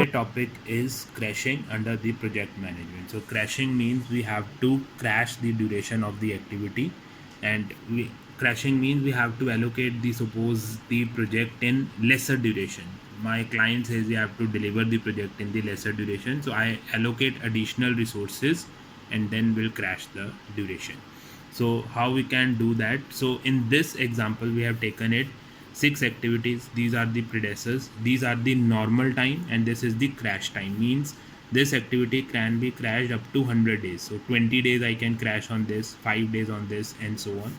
today topic is crashing under the project management. So crashing means we have to crash the duration of the activity, and crashing means we have to allocate the suppose the project in lesser duration. My client says we have to deliver the project in the lesser duration, so I allocate additional resources and then will crash the duration. So how we can do that? So in this example we have taken it 6 activities. These are the predecessors, these are the normal time, and this is the crash time. Means this activity can be crashed up to 100 days. So 20 days I can crash on this, 5 days on this, and so on.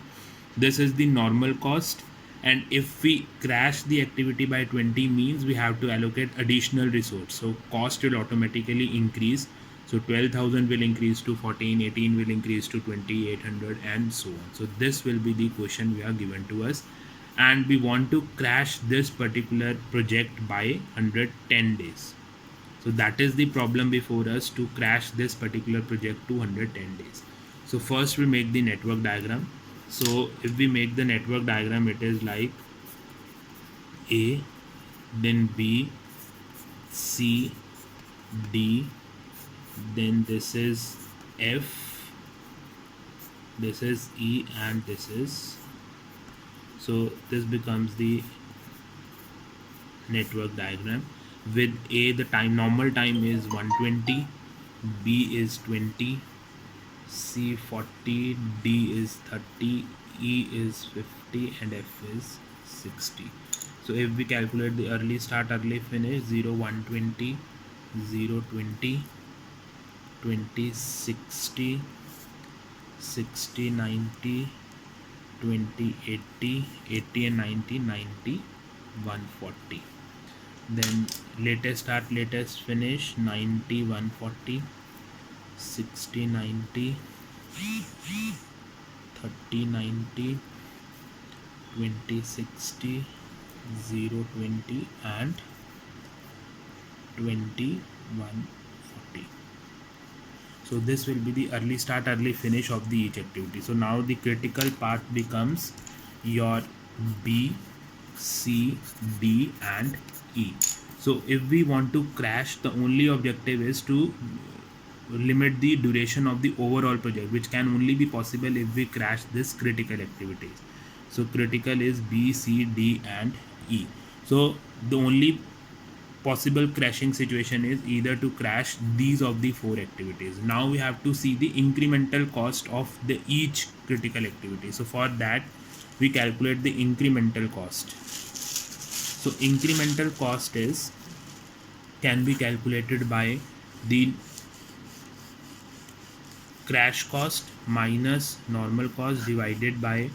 This is the normal cost. And if we crash the activity by 20 means we have to allocate additional resource, so cost will automatically increase. So 12,000 will increase to 14, 18 will increase to 2,800, and so on. So this will be the question we are given to us, and we want to crash this particular project by 110 days. So that is the problem before us, to crash this particular project to 110 days. So first we make the network diagram. So if we make the network diagram, it is like A, then B, C, D, then this is F, this is E, and this is, so this becomes the network diagram. With A, the time, normal time is 120, B is 20, C 40, D is 30, E is 50, and F is 60. So if we calculate the early start, early finish, 0 120, 0 20, 20 60, 60 90, 20 80, 80 and 90, 90 140. Then latest start, latest finish, 90 140, 60 90, 30 90, 20 60, 0 20, and 20 140. So this will be the early start, early finish of the each activity. So now the critical part becomes your B, C, D, and E. So if we want to crash, the only objective is to limit the duration of the overall project, which can only be possible if we crash this critical activities. So critical is B, C, D, and E. So the only possible crashing situation is either to crash these of the 4 activities. Now we have to see the incremental cost of the each critical activity. So for that we calculate the incremental cost. So incremental cost is, can be calculated by the crash cost minus normal cost divided by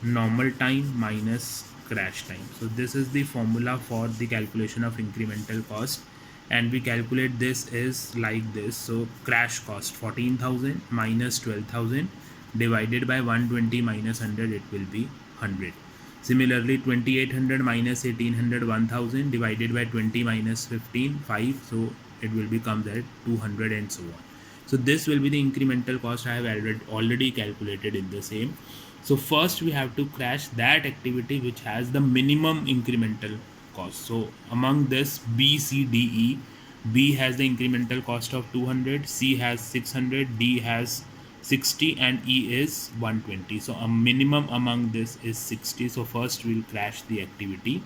normal time minus crash time. So this is the formula for the calculation of incremental cost, and we calculate this is like this. So crash cost 14,000 minus 12,000 divided by 120 minus 100, it will be 100. Similarly 2800 minus 1800, 1000 divided by 20 minus 15, 5, so it will become that 200, and so on. So this will be the incremental cost I have already calculated in the same. So first we have to crash that activity which has the minimum incremental cost. So among this B, C, D, E, B has the incremental cost of 200, C has 600, D has 60, and E is 120. So a minimum among this is 60. So first we'll crash the activity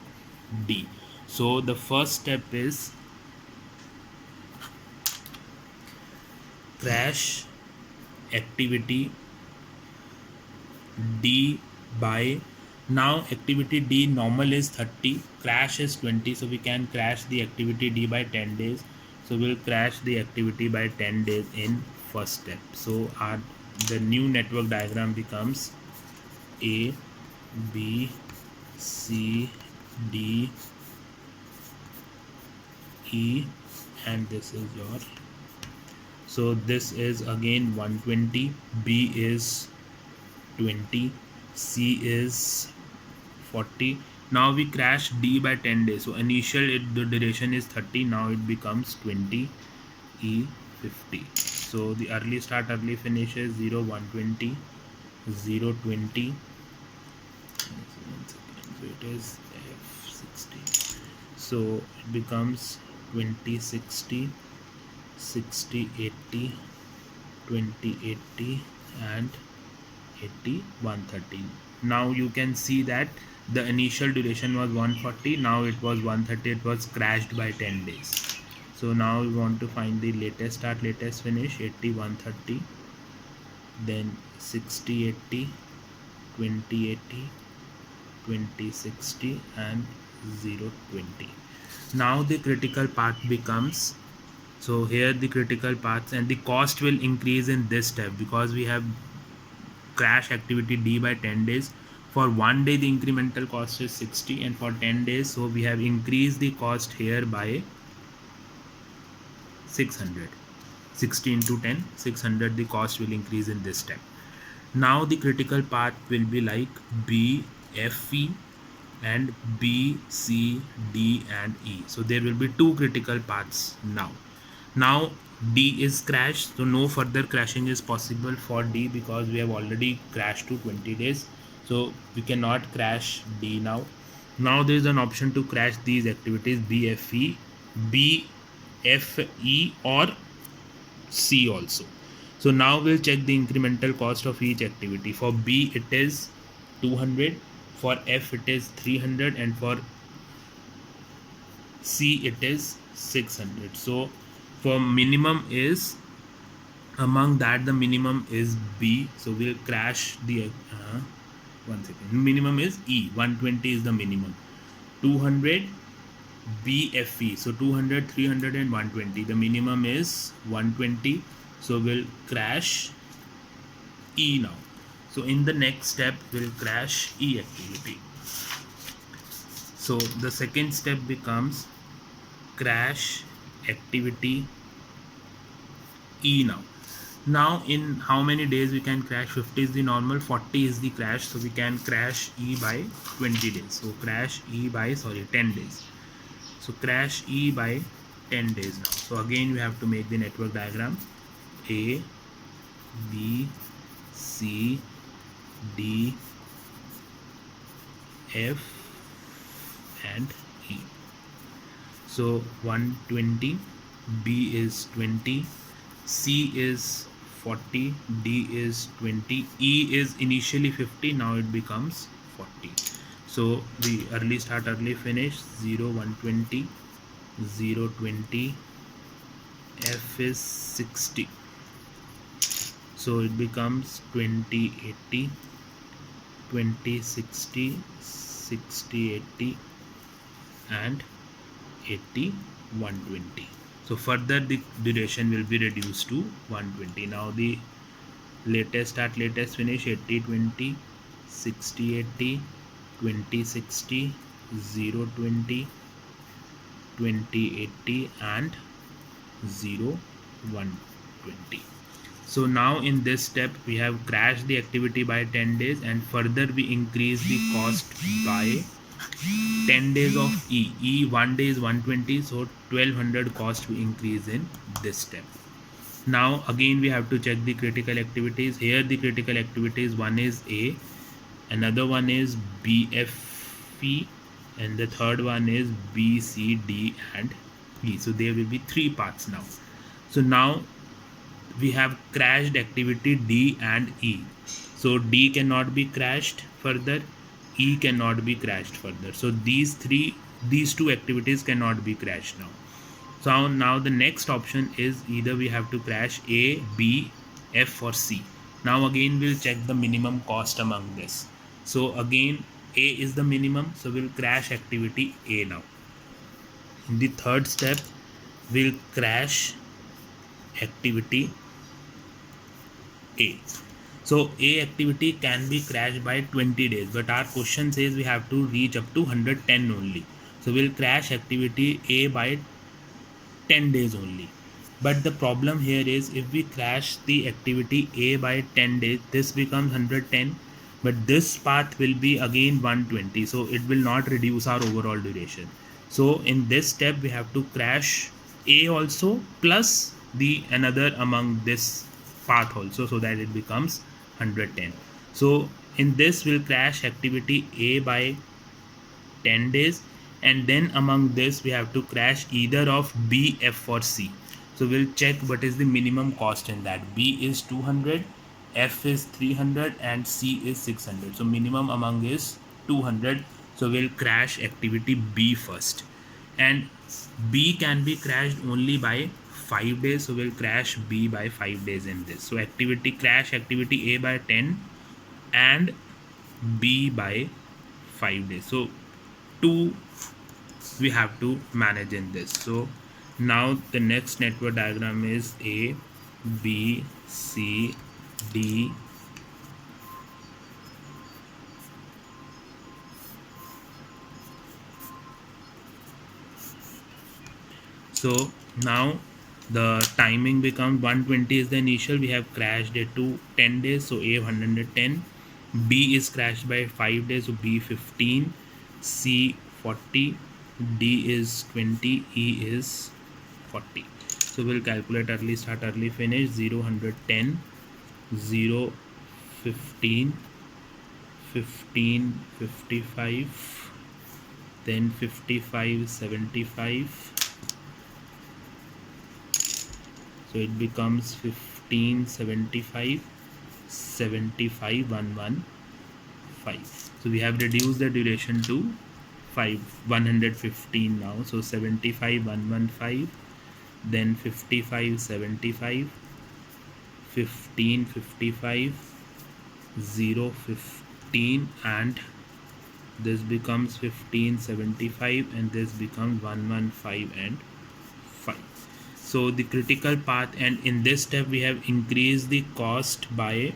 D. So the first step is crash activity D by, now activity D normal is 30, crash is 20, so we can crash the activity D by 10 days. So we'll crash the activity by 10 days in first step. So the new network diagram becomes A, B, C, D, E, and this is your, so this is again 120, B is 20, C is 40. Now we crash D by 10 days. So initial the duration is 30, now it becomes 20, E 50. So the early start, early finish is 0 120, 0 20. So it is F60. So it becomes 20 60 60 80 20 80 and 80 130. Now you can see that the initial duration was 140, now it was 130, it was crashed by 10 days. So now we want to find the latest start latest finish. 80 130, then 60 80 20 80 20 60 and 0 20. Now the critical path becomes, so here the critical paths and the cost will increase in this step because we have crash activity D by 10 days. For 1 day the incremental cost is 60 and for 10 days, so we have increased the cost here by 600. 60 into 10 600, the cost will increase in this step. Now the critical path will be like B F E and B C D and E. So there will be two critical paths now. Now D is crashed, so no further crashing is possible for D because we have already crashed to 20 days. So we cannot crash D now. Now there is an option to crash these activities BFE, BFE or C also. So now we'll check the incremental cost of each activity. For B it is 200, for F it is 300 and for C it is 600. So for minimum is, among that the minimum is B, so we'll crash the one second, minimum is E, 120 is the minimum, 200 BFE, so 200 300 and 120, the minimum is 120, so we'll crash E now. So in the next step we'll crash E activity. So the second step becomes crash activity E now. Now in how many days we can crash? 50 is the normal, 40 is the crash, so we can crash E by 20 days. So crash E by 10 days. So crash E by 10 days now. So again we have to make the network diagram. A, B, C, D, F and E. So 120, B is 20, C is 40, D is 20, E is initially 50, now it becomes 40. So the early start early finish 0 120, 0 20, F is 60, so it becomes 20 80, 20 60, 60 80 and 80 120. So further the duration will be reduced to 120. Now the latest start latest finish 80 20, 60 80, 20 60, 0 20, 20 80 and 0 120. So now in this step we have crashed the activity by 10 days and further we increase the cost by 10 days of E. E 1 day is 120, so 1200 cost we increase in this step. Now again we have to check the critical activities. Here the critical activities, one is A, another one is BFE and the third one is B, C, D and E. So there will be three parts now. So now we have crashed activity D and E. So D cannot be crashed further, E cannot be crashed further. So these two activities cannot be crashed now. So now the next option is either we have to crash A, B, F or C. Now again we'll check the minimum cost among this. So again A is the minimum, so we'll crash activity A now. In the third step we'll crash activity A. So A activity can be crashed by 20 days, but our question says we have to reach up to 110 only. So we'll crash activity A by 10 days only. But the problem here is if we crash the activity A by 10 days, this becomes 110, but this path will be again 120, so it will not reduce our overall duration. So in this step we have to crash A also plus the another among this path also, so that it becomes 110. So in this we'll crash activity A by 10 days and then among this we have to crash either of B, F or C. So we'll check what is the minimum cost in that. B is 200, F is 300 and C is 600. So minimum among is 200. So we'll crash activity B first, and B can be crashed only by 5 days. So we'll crash B by 5 days in this. So activity crash activity A by 10 and B by 5 days. So 2 we have to manage in this. So now the next network diagram is A, B, C, D, so now the timing becomes 120 is the initial. We have crashed it to 10 days, so A 110. B is crashed by 5 days, so B 15. C 40. D is 20. E is 40. So we'll calculate early start, early finish. 0 110, 0 15, 15 55, then 55 75. So it becomes 15 75 75 115. So we have reduced the duration to 115 now. So 75 115, then 55 75, 15 55, 0 15, and this becomes 15 75, and this becomes 115 and 5. So the critical path, and in this step we have increased the cost by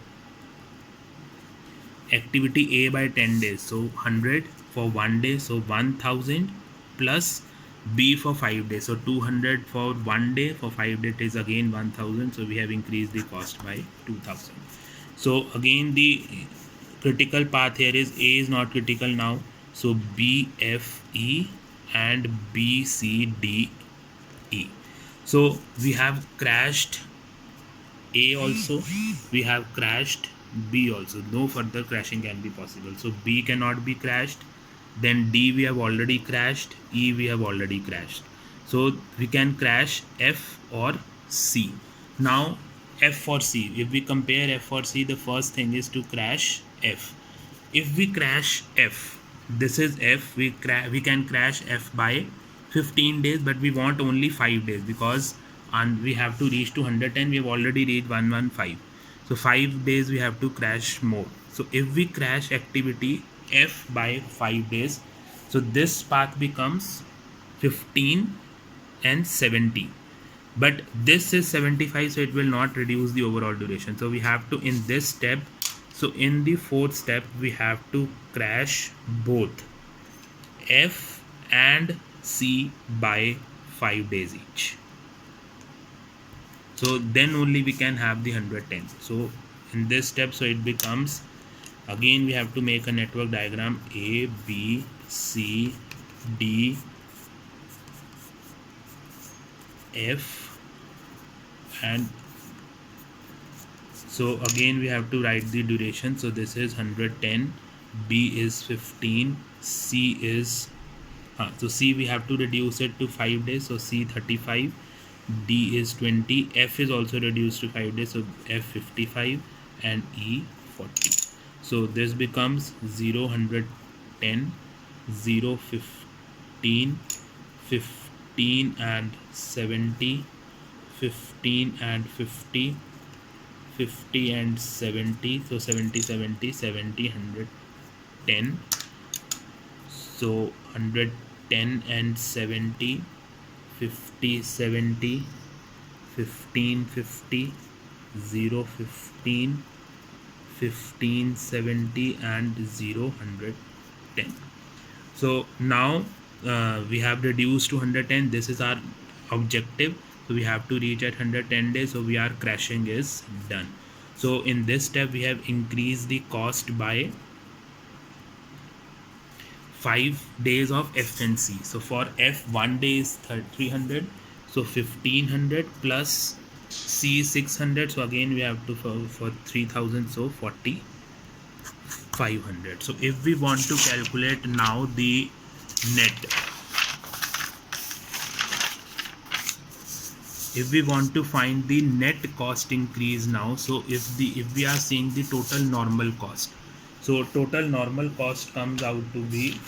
activity A by 10 days. So 100 for 1 day, so 1000, plus B for 5 days. So 200 for 1 day, for 5 days is again 1000. So we have increased the cost by 2000. So again the critical path here is A is not critical now. So B, F, E and B, C, D, E. So we have crashed A also, we have crashed B also. No further crashing can be possible. So B cannot be crashed, then D we have already crashed, E we have already crashed. So we can crash F or C. Now F or C, if we compare F or C, the first thing is to crash F. If we crash F, this is F, we can crash F by 15 days, but we want only 5 days because we have to reach to 110. We have already reached 115. So 5 days we have to crash more. So if we crash activity F by 5 days, so this path becomes 15 and 70. But this is 75, so it will not reduce the overall duration. So we have to, in this step, so in the fourth step, we have to crash both F and C by 5 days each. So then only we can have the 110. So in this step, so it becomes, again we have to make a network diagram A, B, C, D, F, and so again we have to write the duration. So this is 110, B is 15, C is so C we have to reduce it to 5 days, so C 35, D is 20, F is also reduced to 5 days, so F 55 and E 40. So this becomes 0 110, 0 15, 15 and 70, 15 and 50, 50 and 70, so 70 70 70 110. So 110 and 70, 50 70, 15 50, 0 15, 15 70 and 0 110. So now we have reduced to 110. This is our objective. So we have to reach at 110 days. So we are crashing is done. So in this step we have increased the cost by 5 days of F and C. So for F, 1 day is 300, so 1500 plus C 600. So again we have to for 3000, so 4500. So if we want to calculate now the net, if we want to find the net cost increase now, so if we are seeing the total normal cost, so total normal cost comes out to be,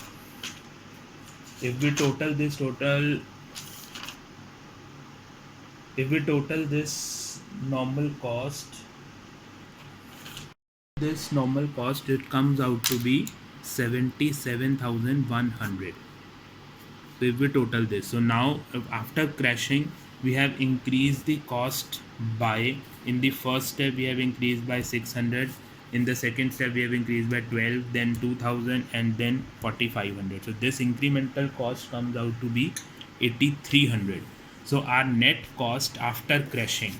if we total this total if we total this normal cost, it comes out to be 77,100. So if we total this, so now after crashing we have increased the cost by, in the first step we have increased by 600, in the second step we have increased by 12, then 2000, and then 4500. So this incremental cost comes out to be 8300. So our net cost after crashing,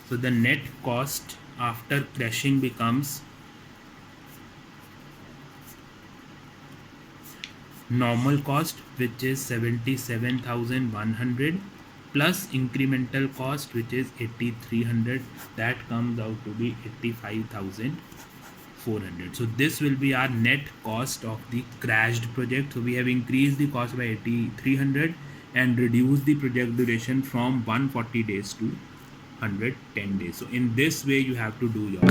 so the net cost after crashing becomes normal cost, which is 77,100, plus incremental cost, which is 8300, that comes out to be 85,400. So this will be our net cost of the crashed project. So we have increased the cost by 8300 and reduced the project duration from 140 days to 110 days. So in this way you have to do your